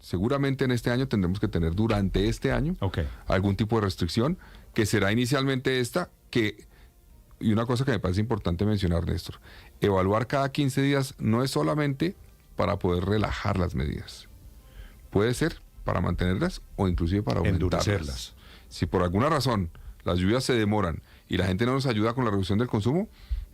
Seguramente en este año tendremos que tener durante este año algún tipo de restricción, que será inicialmente y una cosa que me parece importante mencionar, Néstor, evaluar cada 15 días no es solamente para poder relajar las medidas, puede ser para mantenerlas o inclusive para aumentarlas. Si por alguna razón las lluvias se demoran y la gente no nos ayuda con la reducción del consumo,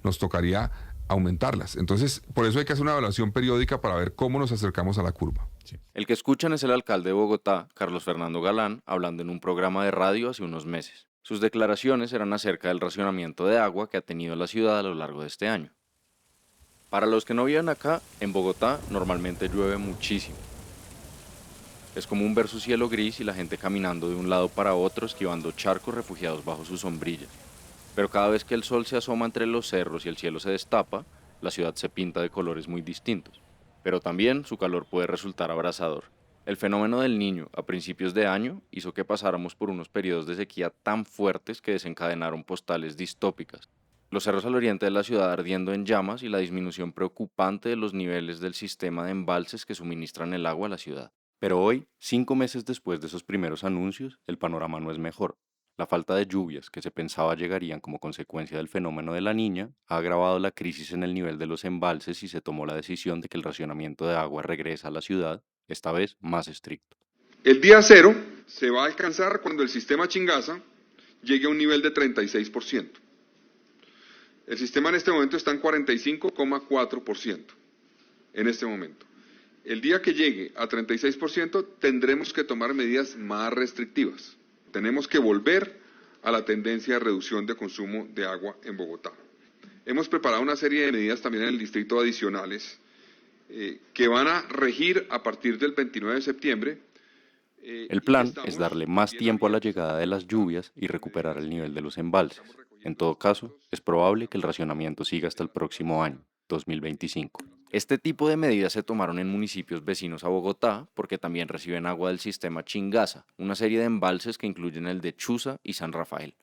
nos tocaría aumentarlas. Entonces, por eso hay que hacer una evaluación periódica para ver cómo nos acercamos a la curva. Sí. El que escuchan es el alcalde de Bogotá, Carlos Fernando Galán, hablando en un programa de radio hace unos meses. Sus declaraciones eran acerca del racionamiento de agua que ha tenido la ciudad a lo largo de este año. Para los que no viven acá, en Bogotá normalmente llueve muchísimo. Es común ver su cielo gris y la gente caminando de un lado para otro esquivando charcos refugiados bajo sus sombrillas. Pero cada vez que el sol se asoma entre los cerros y el cielo se destapa, la ciudad se pinta de colores muy distintos. Pero también su calor puede resultar abrasador. El fenómeno del Niño a principios de año hizo que pasáramos por unos periodos de sequía tan fuertes que desencadenaron postales distópicas. Los cerros al oriente de la ciudad ardiendo en llamas y la disminución preocupante de los niveles del sistema de embalses que suministran el agua a la ciudad. Pero hoy, 5 meses después de esos primeros anuncios, el panorama no es mejor. La falta de lluvias que se pensaba llegarían como consecuencia del fenómeno de la Niña ha agravado la crisis en el nivel de los embalses y se tomó la decisión de que el racionamiento de agua regresa a la ciudad, esta vez más estricto. El día cero se va a alcanzar cuando el sistema Chingaza llegue a un nivel de 36%. El sistema en este momento está en 45,4% en este momento. El día que llegue a 36% tendremos que tomar medidas más restrictivas. Tenemos que volver a la tendencia de reducción de consumo de agua en Bogotá. Hemos preparado una serie de medidas también en el distrito adicionales que van a regir a partir del 29 de septiembre. El plan es darle más tiempo a la llegada de las lluvias y recuperar el nivel de los embalses. En todo caso, es probable que el racionamiento siga hasta el próximo año, 2025. Este tipo de medidas se tomaron en municipios vecinos a Bogotá porque también reciben agua del sistema Chingaza, una serie de embalses que incluyen el de Chuza y San Rafael.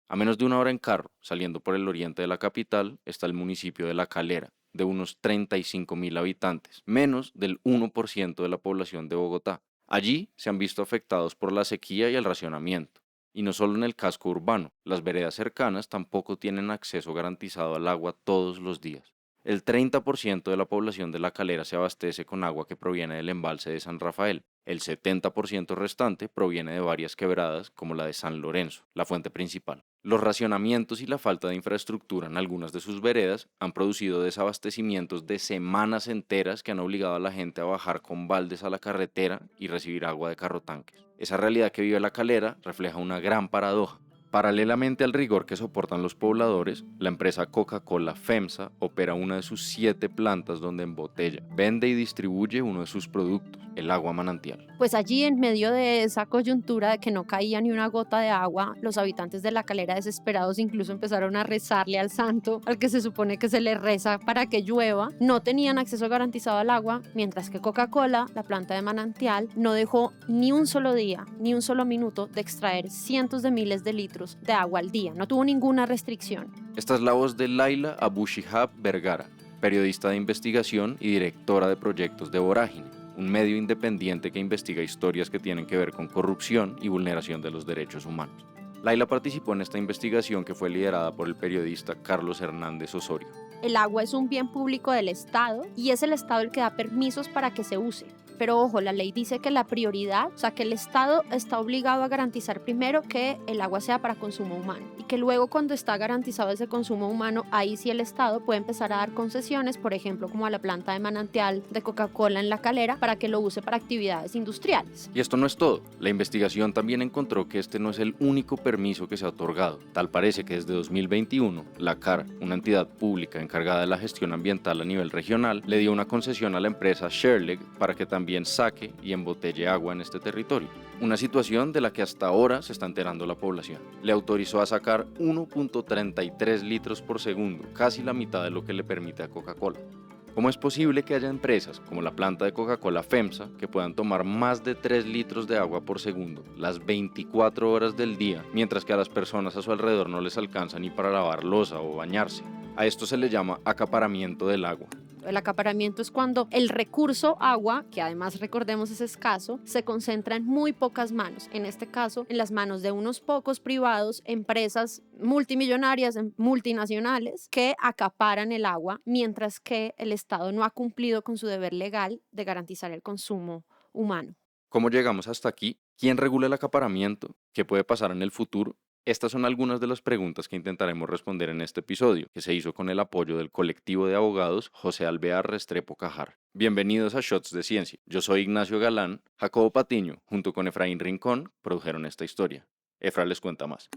A menos de una hora en carro, saliendo por el oriente de la capital, está el municipio de La Calera, de unos 35.000 habitantes, menos del 1% de la población de Bogotá. Allí se han visto afectados por la sequía y el racionamiento. Y no solo en el casco urbano, las veredas cercanas tampoco tienen acceso garantizado al agua todos los días. El 30% de la población de La Calera se abastece con agua que proviene del embalse de San Rafael. El 70% restante proviene de varias quebradas como la de San Lorenzo, la fuente principal. Los racionamientos y la falta de infraestructura en algunas de sus veredas han producido desabastecimientos de semanas enteras que han obligado a la gente a bajar con baldes a la carretera y recibir agua de carrotanques. Esa realidad que vive La Calera refleja una gran paradoja. Paralelamente al rigor que soportan los pobladores, la empresa Coca-Cola FEMSA opera una de sus 7 plantas donde embotella, vende y distribuye uno de sus productos, el agua manantial. Pues allí, en medio de esa coyuntura de que no caía ni una gota de agua, los habitantes de La Calera, desesperados, incluso empezaron a rezarle al santo, al que se supone que se le reza para que llueva. No tenían acceso garantizado al agua, mientras que Coca-Cola, la planta de manantial, no dejó ni un solo día, ni un solo minuto de extraer cientos de miles de litros de agua al día. No tuvo ninguna restricción. Esta es la voz de Laila Abu Shihab Vergara, periodista de investigación y directora de proyectos de Vorágine, un medio independiente que investiga historias que tienen que ver con corrupción y vulneración de los derechos humanos. Laila participó en esta investigación que fue liderada por el periodista Carlos Hernández Osorio. El agua es un bien público del Estado y es el Estado el que da permisos para que se use. Pero ojo, la ley dice que la prioridad, o sea, que el Estado está obligado a garantizar primero que el agua sea para consumo humano y que luego, cuando está garantizado ese consumo humano, ahí sí el Estado puede empezar a dar concesiones, por ejemplo, como a la planta de manantial de Coca-Cola en La Calera, para que lo use para actividades industriales. Y esto no es todo. La investigación también encontró que este no es el único permiso que se ha otorgado. Tal parece que desde 2021, la CAR, una entidad pública encargada de la gestión ambiental a nivel regional, le dio una concesión a la empresa Sherleg para que también saque y embotelle agua en este territorio. Una situación de la que hasta ahora se está enterando la población. Le autorizó a sacar 1.33 litros por segundo, casi la mitad de lo que le permite a Coca-Cola. ¿Cómo es posible que haya empresas como la planta de Coca-Cola FEMSA que puedan tomar más de 3 litros de agua por segundo las 24 horas del día, mientras que a las personas a su alrededor no les alcanza ni para lavar loza o bañarse? A esto se le llama acaparamiento del agua. acaparamiento. El acaparamiento es cuando el recurso agua, que además recordemos es escaso, se concentra en muy pocas manos. En este caso, en las manos de unos pocos privados, empresas multimillonarias, multinacionales, que acaparan el agua, mientras que el Estado no ha cumplido con su deber legal de garantizar el consumo humano. ¿Cómo llegamos hasta aquí? ¿Quién regula el acaparamiento? ¿Qué puede pasar en el futuro? Estas son algunas de las preguntas que intentaremos responder en este episodio, que se hizo con el apoyo del colectivo de abogados José Alvear Restrepo Cajar. Bienvenidos a Shots de Ciencia. Yo soy Ignacio Galán. Jacobo Patiño, junto con Efraín Rincón, produjeron esta historia. Efra les cuenta más.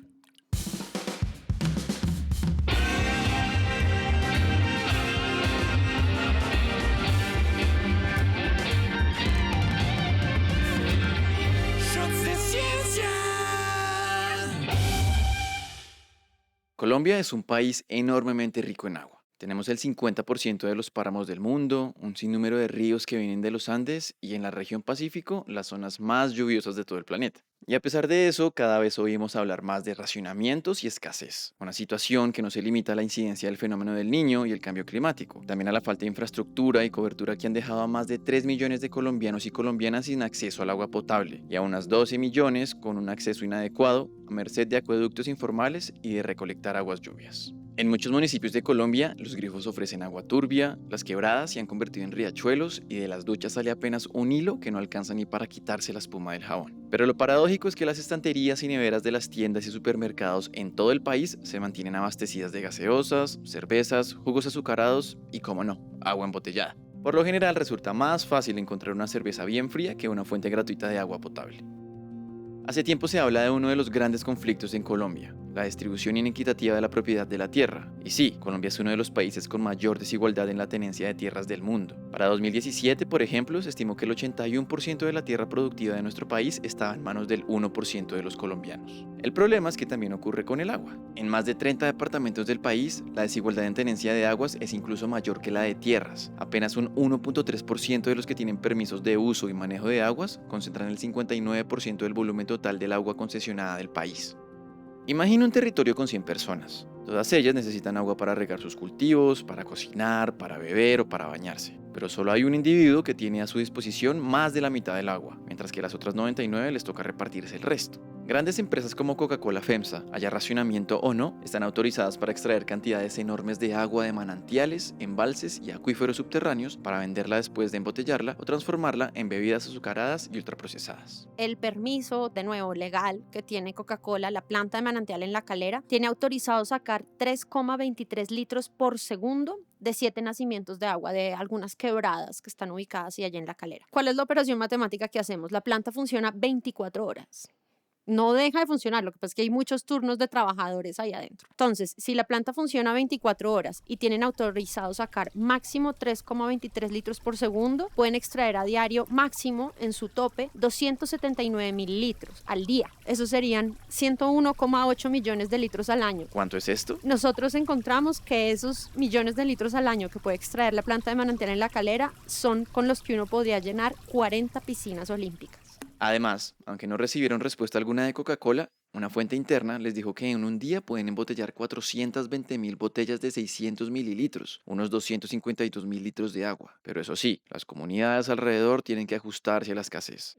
Colombia es un país enormemente rico en agua. Tenemos el 50% de los páramos del mundo, un sinnúmero de ríos que vienen de los Andes y en la región Pacífico las zonas más lluviosas de todo el planeta. Y a pesar de eso, cada vez oímos hablar más de racionamientos y escasez, una situación que no se limita a la incidencia del fenómeno del Niño y el cambio climático, también a la falta de infraestructura y cobertura que han dejado a más de 3 millones de colombianos y colombianas sin acceso al agua potable y a unas 12 millones con un acceso inadecuado a merced de acueductos informales y de recolectar aguas lluvias. En muchos municipios de Colombia, los grifos ofrecen agua turbia, las quebradas se han convertido en riachuelos y de las duchas sale apenas un hilo que no alcanza ni para quitarse la espuma del jabón. Pero lo paradójico es que las estanterías y neveras de las tiendas y supermercados en todo el país se mantienen abastecidas de gaseosas, cervezas, jugos azucarados y, como no, agua embotellada. Por lo general resulta más fácil encontrar una cerveza bien fría que una fuente gratuita de agua potable. Hace tiempo se habla de uno de los grandes conflictos en Colombia, la distribución inequitativa de la propiedad de la tierra. Y sí, Colombia es uno de los países con mayor desigualdad en la tenencia de tierras del mundo. Para 2017, por ejemplo, se estimó que el 81% de la tierra productiva de nuestro país estaba en manos del 1% de los colombianos. El problema es que también ocurre con el agua. En más de 30 departamentos del país, la desigualdad en tenencia de aguas es incluso mayor que la de tierras. Apenas un 1.3% de los que tienen permisos de uso y manejo de aguas concentran el 59% del volumen total del agua concesionada del país. Imagina un territorio con 100 personas. Todas ellas necesitan agua para regar sus cultivos, para cocinar, para beber o para bañarse. Pero solo hay un individuo que tiene a su disposición más de la mitad del agua, mientras que a las otras 99 les toca repartirse el resto. Grandes empresas como Coca-Cola FEMSA, haya racionamiento o no, están autorizadas para extraer cantidades enormes de agua de manantiales, embalses y acuíferos subterráneos para venderla después de embotellarla o transformarla en bebidas azucaradas y ultraprocesadas. El permiso, de nuevo, legal que tiene Coca-Cola, la planta de manantial en La Calera, tiene autorizado sacar 3,23 litros por segundo de 7 nacimientos de agua de algunas quebradas que están ubicadas allá en La Calera. ¿Cuál es la operación matemática que hacemos? La planta funciona 24 horas. No deja de funcionar, lo que pasa es que hay muchos turnos de trabajadores ahí adentro. Entonces, si la planta funciona 24 horas y tienen autorizado sacar máximo 3,23 litros por segundo, pueden extraer a diario máximo en su tope 279,000 litros al día. Eso serían 101,8 millones de litros al año. ¿Cuánto es esto? Nosotros encontramos que esos millones de litros al año que puede extraer la planta de manantial en La Calera son con los que uno podría llenar 40 piscinas olímpicas. Además, aunque no recibieron respuesta alguna de Coca-Cola, una fuente interna les dijo que en un día pueden embotellar 420,000 botellas de 600 mililitros, unos 252,000 litros de agua. Pero eso sí, las comunidades alrededor tienen que ajustarse a la escasez.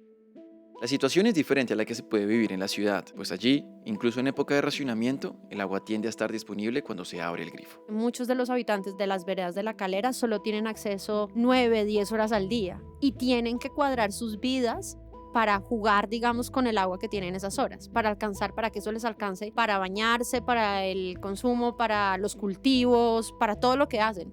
La situación es diferente a la que se puede vivir en la ciudad, pues allí, incluso en época de racionamiento, el agua tiende a estar disponible cuando se abre el grifo. Muchos de los habitantes de las veredas de La Calera solo tienen acceso 9, 10 horas al día y tienen que cuadrar sus vidas para jugar, digamos, con el agua que tienen esas horas, para que eso les alcance para bañarse, para el consumo, para los cultivos, para todo lo que hacen.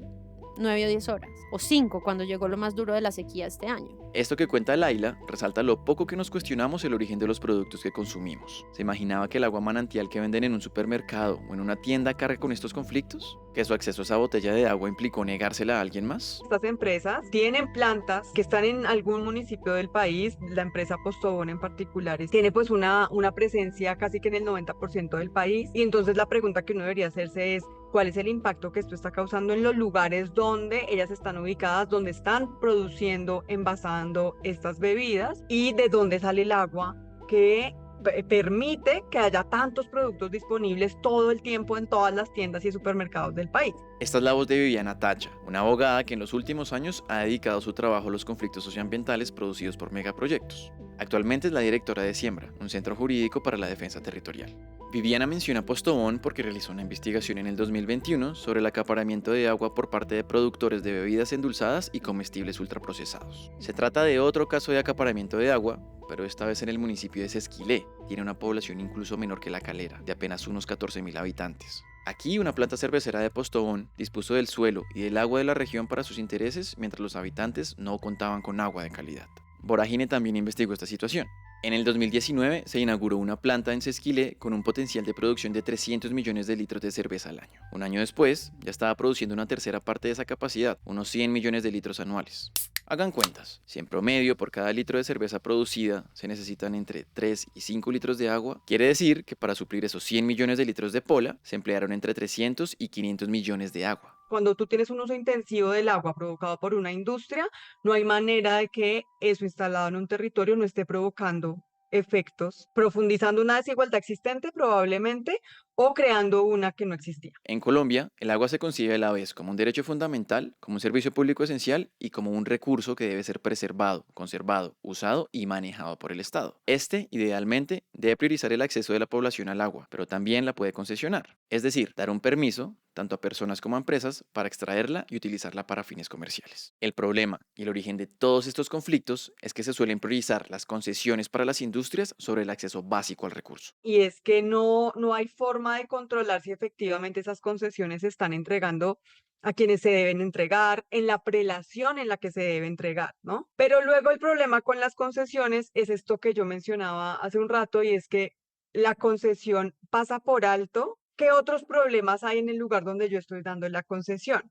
9 o 10 horas, o 5 cuando llegó lo más duro de la sequía este año. Esto que cuenta Laila resalta lo poco que nos cuestionamos el origen de los productos que consumimos. ¿Se imaginaba que el agua manantial que venden en un supermercado o en una tienda cargue con estos conflictos? ¿Que su acceso a esa botella de agua implicó negársela a alguien más? Estas empresas tienen plantas que están en algún municipio del país. La empresa Postobón en particular tiene pues una presencia casi que en el 90% del país, y entonces la pregunta que uno debería hacerse es: ¿cuál es el impacto que esto está causando en los lugares donde ellas están ubicadas, donde están produciendo, envasando estas bebidas, y de dónde sale el agua que permite que haya tantos productos disponibles todo el tiempo en todas las tiendas y supermercados del país. Esta es la voz de Viviana Tacha, una abogada que en los últimos años ha dedicado su trabajo a los conflictos socioambientales producidos por megaproyectos. Actualmente es la directora de Siembra, un centro jurídico para la defensa territorial. Viviana menciona Postobón porque realizó una investigación en el 2021 sobre el acaparamiento de agua por parte de productores de bebidas endulzadas y comestibles ultraprocesados. Se trata de otro caso de acaparamiento de agua, pero esta vez en el municipio de Sesquilé. Tiene una población incluso menor que La Calera, de apenas unos 14.000 habitantes. Aquí, una planta cervecera de Postobón dispuso del suelo y del agua de la región para sus intereses, mientras los habitantes no contaban con agua de calidad. Vorágine también investigó esta situación. En el 2019 se inauguró una planta en Sesquilé con un potencial de producción de 300 millones de litros de cerveza al año. Un año después, ya estaba produciendo una tercera parte de esa capacidad, unos 100 millones de litros anuales. Hagan cuentas, si en promedio por cada litro de cerveza producida se necesitan entre 3 y 5 litros de agua, quiere decir que para suplir esos 100 millones de litros de pola se emplearon entre 300 y 500 millones de agua. Cuando tú tienes un uso intensivo del agua provocado por una industria, no hay manera de que eso instalado en un territorio no esté provocando efectos, profundizando una desigualdad existente probablemente o creando una que no existía. En Colombia, el agua se concibe a la vez como un derecho fundamental, como un servicio público esencial y como un recurso que debe ser preservado, conservado, usado y manejado por el Estado. Este, idealmente, debe priorizar el acceso de la población al agua, pero también la puede concesionar, es decir, dar un permiso tanto a personas como a empresas para extraerla y utilizarla para fines comerciales. El problema y el origen de todos estos conflictos es que se suelen priorizar las concesiones para las industrias sobre el acceso básico al recurso. Y es que no hay forma de controlar si efectivamente esas concesiones se están entregando a quienes se deben entregar, en la prelación en la que se debe entregar, ¿no? Pero luego el problema con las concesiones es esto que yo mencionaba hace un rato, y es que la concesión pasa por alto qué otros problemas hay en el lugar donde yo estoy dando la concesión.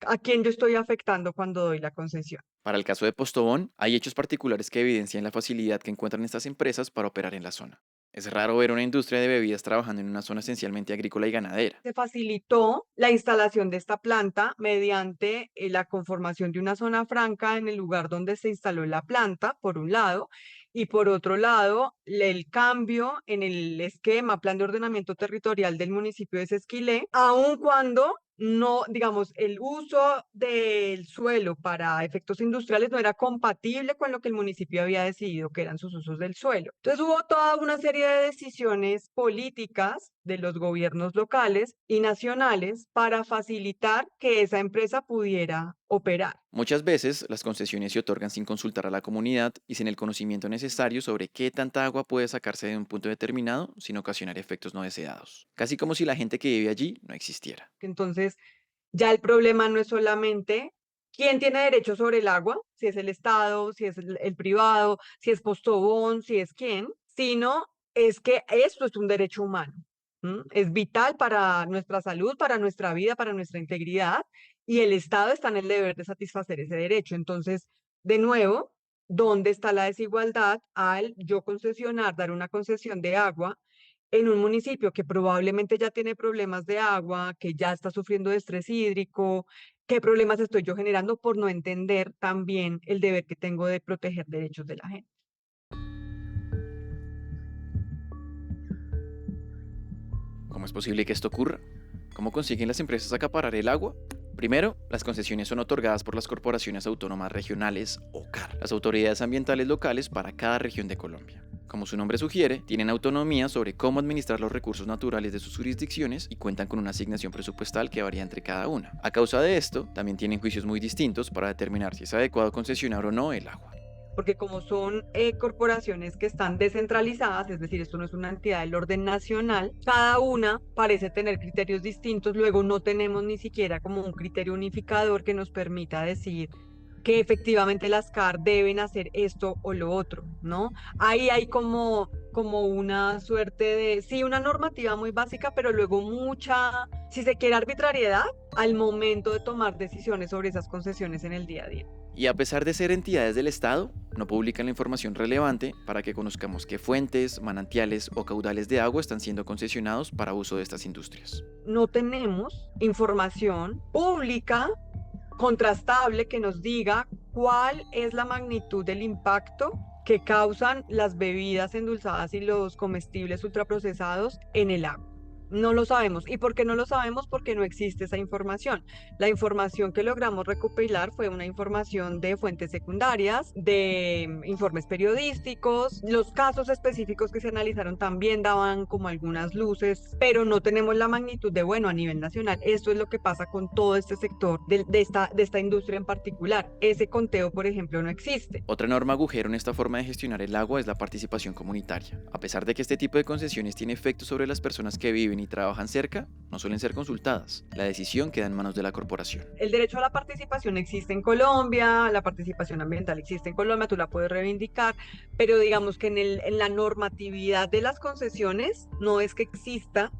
¿A quién yo estoy afectando cuando doy la concesión? Para el caso de Postobón, hay hechos particulares que evidencian la facilidad que encuentran estas empresas para operar en la zona. Es raro ver una industria de bebidas trabajando en una zona esencialmente agrícola y ganadera. Se facilitó la instalación de esta planta mediante la conformación de una zona franca en el lugar donde se instaló la planta, por un lado, y por otro lado, el cambio en el esquema, plan de ordenamiento territorial del municipio de Sesquilé, aun cuando no, digamos, el uso del suelo para efectos industriales no era compatible con lo que el municipio había decidido que eran sus usos del suelo. Entonces hubo toda una serie de decisiones políticas de los gobiernos locales y nacionales para facilitar que esa empresa pudiera operar. Muchas veces las concesiones se otorgan sin consultar a la comunidad y sin el conocimiento necesario sobre qué tanta agua puede sacarse de un punto determinado sin ocasionar efectos no deseados, casi como si la gente que vive allí no existiera. Entonces, ya el problema no es solamente quién tiene derecho sobre el agua, si es el Estado, si es el privado, si es Postobón, si es quién, sino es que esto es un derecho humano. Es vital para nuestra salud, para nuestra vida, para nuestra integridad, y el Estado está en el deber de satisfacer ese derecho. Entonces, de nuevo, ¿dónde está la desigualdad al yo concesionar, dar una concesión de agua en un municipio que probablemente ya tiene problemas de agua, que ya está sufriendo de estrés hídrico? ¿Qué problemas estoy yo generando por no entender también el deber que tengo de proteger derechos de la gente? ¿Cómo es posible que esto ocurra? ¿Cómo consiguen las empresas acaparar el agua? Primero, las concesiones son otorgadas por las corporaciones autónomas regionales o CAR, las autoridades ambientales locales para cada región de Colombia. Como su nombre sugiere, tienen autonomía sobre cómo administrar los recursos naturales de sus jurisdicciones y cuentan con una asignación presupuestal que varía entre cada una. A causa de esto, también tienen juicios muy distintos para determinar si es adecuado concesionar o no el agua. Porque como son corporaciones que están descentralizadas, es decir, esto no es una entidad del orden nacional, cada una parece tener criterios distintos, luego no tenemos ni siquiera como un criterio unificador que nos permita decir que efectivamente las CAR deben hacer esto o lo otro, ¿no? Ahí hay como una suerte de, sí, una normativa muy básica, pero luego mucha, si se quiere, arbitrariedad al momento de tomar decisiones sobre esas concesiones en el día a día. Y a pesar de ser entidades del Estado, no publican la información relevante para que conozcamos qué fuentes, manantiales o caudales de agua están siendo concesionados para uso de estas industrias. No tenemos información pública contrastable que nos diga cuál es la magnitud del impacto que causan las bebidas endulzadas y los comestibles ultraprocesados en el agua. No lo sabemos. ¿Y por qué no lo sabemos? Porque no existe esa información. La información que logramos recopilar fue una información de fuentes secundarias, de informes periodísticos. Los casos específicos que se analizaron también daban como algunas luces, pero no tenemos la magnitud de, bueno, a nivel nacional, esto es lo que pasa con todo este sector de esta industria en particular. Ese conteo, por ejemplo, no existe. Otra enorme agujero en esta forma de gestionar el agua es la participación comunitaria. A pesar de que este tipo de concesiones tiene efectos sobre las personas que viven y trabajan cerca, no suelen ser consultadas. La decisión queda en manos de la corporación. El derecho a la participación existe en Colombia, la participación ambiental existe en Colombia, tú la puedes reivindicar, pero digamos que en la normatividad de las concesiones no es que exista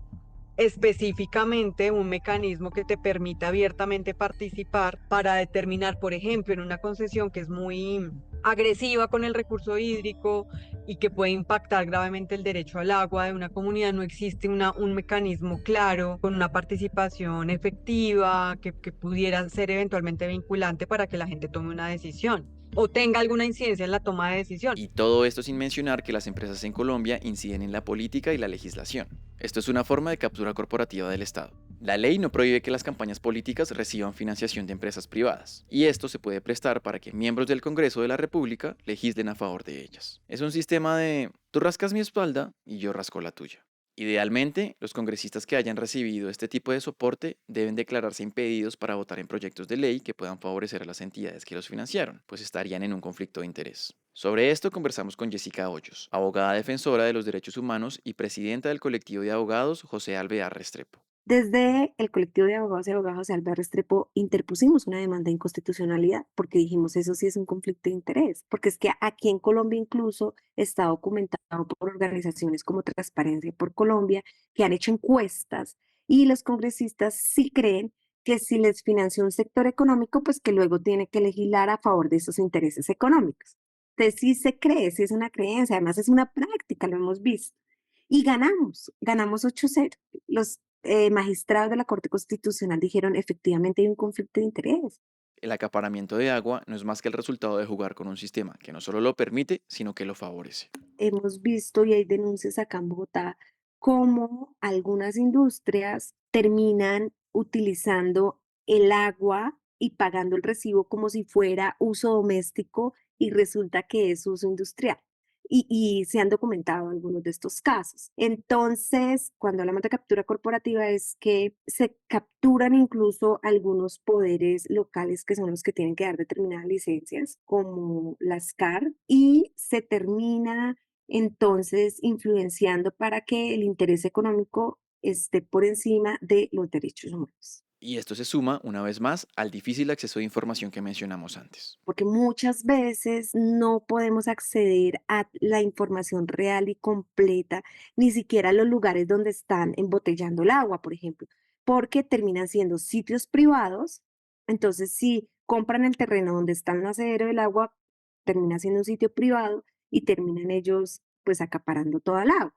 específicamente un mecanismo que te permita abiertamente participar para determinar, por ejemplo, en una concesión que es muy agresiva con el recurso hídrico y que puede impactar gravemente el derecho al agua de una comunidad, no existe un mecanismo claro con una participación efectiva que pudiera ser eventualmente vinculante para que la gente tome una decisión o tenga alguna incidencia en la toma de decisión. Y todo esto sin mencionar que las empresas en Colombia inciden en la política y la legislación. Esto es una forma de captura corporativa del Estado. La ley no prohíbe que las campañas políticas reciban financiación de empresas privadas, y esto se puede prestar para que miembros del Congreso de la República legislen a favor de ellas. Es un sistema de tú rascas mi espalda y yo rasco la tuya. Idealmente, los congresistas que hayan recibido este tipo de soporte deben declararse impedidos para votar en proyectos de ley que puedan favorecer a las entidades que los financiaron, pues estarían en un conflicto de interés. Sobre esto conversamos con Jessica Hoyos, abogada defensora de los derechos humanos y presidenta del colectivo de abogados José Alvear Restrepo. Desde el colectivo de abogados y abogadas José Alvear Restrepo interpusimos una demanda de inconstitucionalidad porque dijimos eso sí es un conflicto de interés, porque es que aquí en Colombia incluso está documentado por organizaciones como Transparencia por Colombia que han hecho encuestas y los congresistas sí creen que si les financia un sector económico, pues que luego tiene que legislar a favor de esos intereses económicos. Entonces sí se cree, sí es una creencia, además es una práctica, lo hemos visto. Y ganamos 8-0. Los magistrados de la Corte Constitucional dijeron efectivamente hay un conflicto de interés. El acaparamiento de agua no es más que el resultado de jugar con un sistema que no solo lo permite, sino que lo favorece. Hemos visto y hay denuncias acá en Bogotá cómo algunas industrias terminan utilizando el agua y pagando el recibo como si fuera uso doméstico y resulta que es uso industrial. Y se han documentado algunos de estos casos. Entonces, cuando hablamos de captura corporativa es que se capturan incluso algunos poderes locales que son los que tienen que dar determinadas licencias, como las CAR, y se termina entonces influenciando para que el interés económico esté por encima de los derechos humanos. Y esto se suma, una vez más, al difícil acceso de información que mencionamos antes. Porque muchas veces no podemos acceder a la información real y completa, ni siquiera a los lugares donde están embotellando el agua, por ejemplo, porque terminan siendo sitios privados. Entonces, si compran el terreno donde está el nacedero del agua, termina siendo un sitio privado y terminan ellos pues acaparando toda el agua.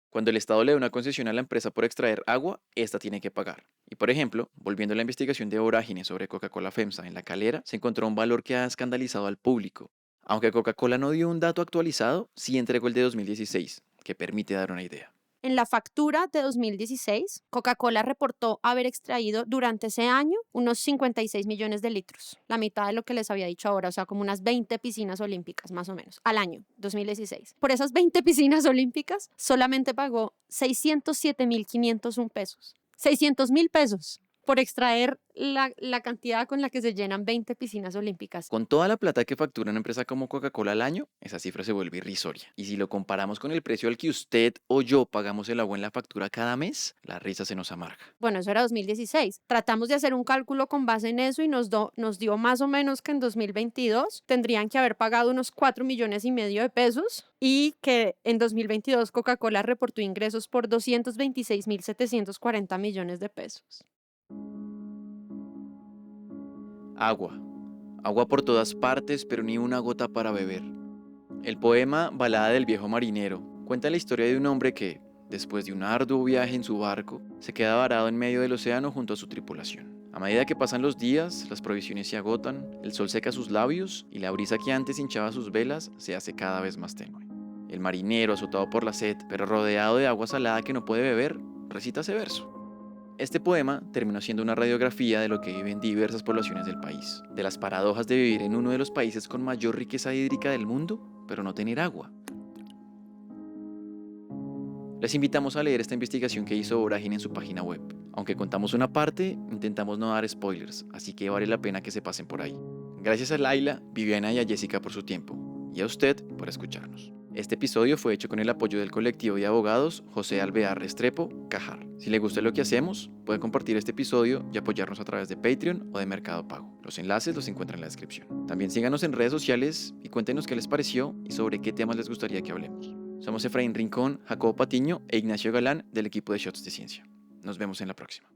Cuando el Estado le da una concesión a la empresa por extraer agua, esta tiene que pagar. Y por ejemplo, volviendo a la investigación de Vorágine sobre Coca-Cola FEMSA en La Calera, se encontró un valor que ha escandalizado al público. Aunque Coca-Cola no dio un dato actualizado, sí entregó el de 2016, que permite dar una idea. En la factura de 2016, Coca-Cola reportó haber extraído durante ese año unos 56 millones de litros, la mitad de lo que les había dicho ahora, o sea, como unas 20 piscinas olímpicas más o menos, al año 2016. Por esas 20 piscinas olímpicas solamente pagó 607.501 pesos. 600.000 pesos por extraer la cantidad con la que se llenan 20 piscinas olímpicas. Con toda la plata que factura una empresa como Coca-Cola al año, esa cifra se vuelve irrisoria. Y si lo comparamos con el precio al que usted o yo pagamos el agua en la factura cada mes, la risa se nos amarga. Bueno, eso era 2016. Tratamos de hacer un cálculo con base en eso y nos dio más o menos que en 2022 tendrían que haber pagado unos 4,5 millones de pesos y que en 2022 Coca-Cola reportó ingresos por 226.740 millones de pesos. Agua. Agua por todas partes, pero ni una gota para beber. El poema Balada del viejo marinero cuenta la historia de un hombre que, después de un arduo viaje en su barco, se queda varado en medio del océano junto a su tripulación. A medida que pasan los días, las provisiones se agotan, el sol seca sus labios y la brisa que antes hinchaba sus velas se hace cada vez más tenue. El marinero, azotado por la sed, pero rodeado de agua salada que no puede beber, recita ese verso. Este poema terminó siendo una radiografía de lo que viven diversas poblaciones del país, de las paradojas de vivir en uno de los países con mayor riqueza hídrica del mundo, pero no tener agua. Les invitamos a leer esta investigación que hizo Vorágine en su página web. Aunque contamos una parte, intentamos no dar spoilers, así que vale la pena que se pasen por ahí. Gracias a Laila, Viviana y a Jessica por su tiempo, y a usted por escucharnos. Este episodio fue hecho con el apoyo del colectivo de abogados José Alvear Restrepo, Cajar. Si le gusta lo que hacemos, puede compartir este episodio y apoyarnos a través de Patreon o de Mercado Pago. Los enlaces los encuentran en la descripción. También síganos en redes sociales y cuéntenos qué les pareció y sobre qué temas les gustaría que hablemos. Somos Efraín Rincón, Jacobo Patiño e Ignacio Galán del equipo de Shots de Ciencia. Nos vemos en la próxima.